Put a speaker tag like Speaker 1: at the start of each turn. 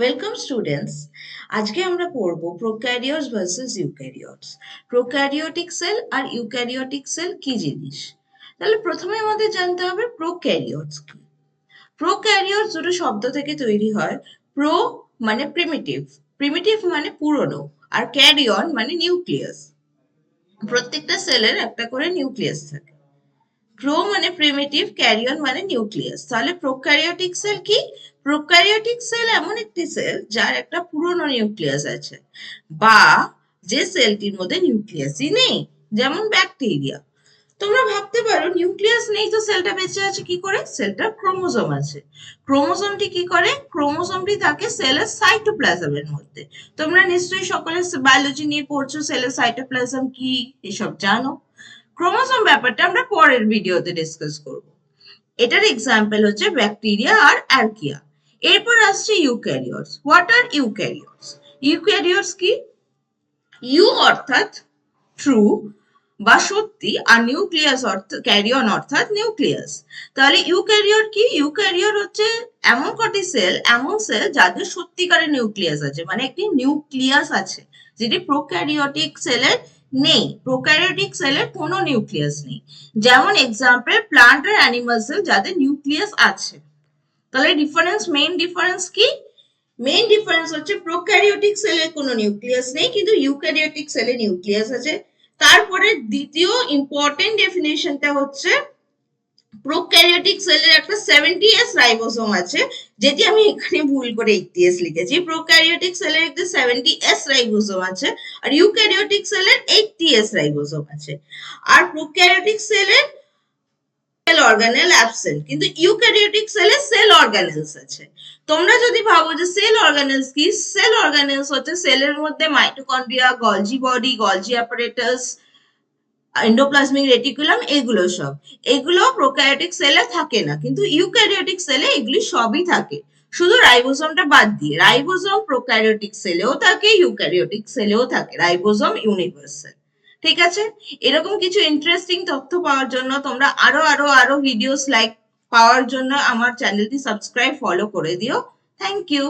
Speaker 1: Welcome students. আজকে আমরা পড়ব prokaryotes versus eukaryotes. Prokaryotic cell আর ইউক্যারিওটিক সেল কি জিনিস? তাহলে প্রথমে আমাদের জানতে হবে প্রোক্যারিওটস কি। প্রোক্যারিওটস দুটো শব্দ থেকে তৈরি হয়। প্রো মানে প্রিমিটিভ, প্রিমিটিভ মানে পুরনো, আর ক্যারিয়ন মানে নিউক্লিয়াস। প্রত্যেকটা সেলের একটা করে নিউক্লিয়াস থাকে। প্রো মানে প্রিমিটিভ, ক্যারিয়ন মানে নিউক্লিয়াস। তাহলে প্রোক্যারিওটিক সেল কি? প্রোক্যারিওটিক সেল এমন একটি সেল যার একটা পুরনো নিউক্লিয়াস আছে, বা যে সেলটির মধ্যে নিউক্লিয়াসই নেই, যেমন ব্যাকটেরিয়া। তোমরা ভাবতে পারো নিউক্লিয়াস নেই তো সেলটা বেঁচে আছে কি করে? সেলটার ক্রোমোজোম আছে। ক্রোমোজোমটি কি করে? ক্রোমোজোমটি থাকে সেলের সাইটোপ্লাজমের মধ্যে। তোমরা নিশ্চয়ই সকলে বায়োলজি নিয়ে পড়ছো, সেলের সাইটোপ্লাজম কি এসব জানো। ক্রোমোজোম ব্যাপারটা আমরা পরের ভিডিওতে ডিসকাস করব। এটার এক্সাম্পল হচ্ছে ব্যাকটেরিয়া আর আর্কিয়া। এরপর আসছে eukaryotes. What are eukaryotes? Eukaryotes কি? ইউ অর্থাৎ ট্রু বা সত্যি, আর নিউক্লিয়াস অর্থ ক্যারিয়ন অর্থাৎ নিউক্লিয়াস। তাহলে ইউক্যারিওট কি? ইউক্যারিওট হচ্ছে এমন কটি সেল, এমন সেল যাদের সত্যিকারের নিউক্লিয়াস আছে, মানে একটি নিউক্লিয়াস আছে, যেটি প্রোক্যারিওটিক সেলের নেই। প্রোক্যারিওটিক সেলের কোনো নিউক্লিয়াস নেই। যেমন এক্সাম্পল প্লান্ট আর অ্যানিমাল সেল যাদের নিউক্লিয়াস আছে। তাহলে ডিফারেন্স, মেইন ডিফারেন্স কি? মেইন ডিফারেন্স হচ্ছে প্রোক্যারিওটিক সেলের কোনো নিউক্লিয়াস নেই, কিন্তু ইউক্যারিওটিক সেলে নিউক্লিয়াস আছে। তারপরে দ্বিতীয় ইম্পর্টেন্ট ডেফিনেশনটা হচ্ছে প্রোক্যারিওটিক সেলের একটা 70s রাইবোসোম আছে, যেটি আমি এখানে ভুল করে 80s লিখেছি। প্রোক্যারিওটিক সেলের একটা 70s রাইবোসোম আছে, আর ইউক্যারিওটিক সেলের 80s রাইবোসোম আছে। আর প্রোক্যারিওটিক সেলের সেল অর্গানেল অ্যাবসেন্ট, কিন্তু ইউক্যারিওটিক সেলে সেল অর্গানেলস আছে। তোমরা যদি ভাবো যে সেল অর্গানেলস কি, সেল অর্গানেলস হচ্ছে সেলের মধ্যে mitochondria, Golgi body, Golgi apparatus, endoplasmic reticulum, এগুলো সব, এগুলো প্রোক্যারিওটিক সেলে থাকে না, কিন্তু ইউক্যারিওটিক সেলে এগুলি সবই থাকে, শুধু রাইবোসোমটা বাদ দিয়ে। রাইবোসোম প্রোক্যারিওটিক সেলেও থাকে, ইউক্যারিওটিক সেলেও থাকে, রাইবোসোম ইউনিভার্সাল। ঠিক আছে? এরকম কিছু ইন্টারেস্টিং তথ্য পাওয়ার জন্য তোমরা আরো ভিডিওস লাইক পাওয়ার জন্য আমার চ্যানেলটি সাবস্ক্রাইব, ফলো করে দিও। Thank you.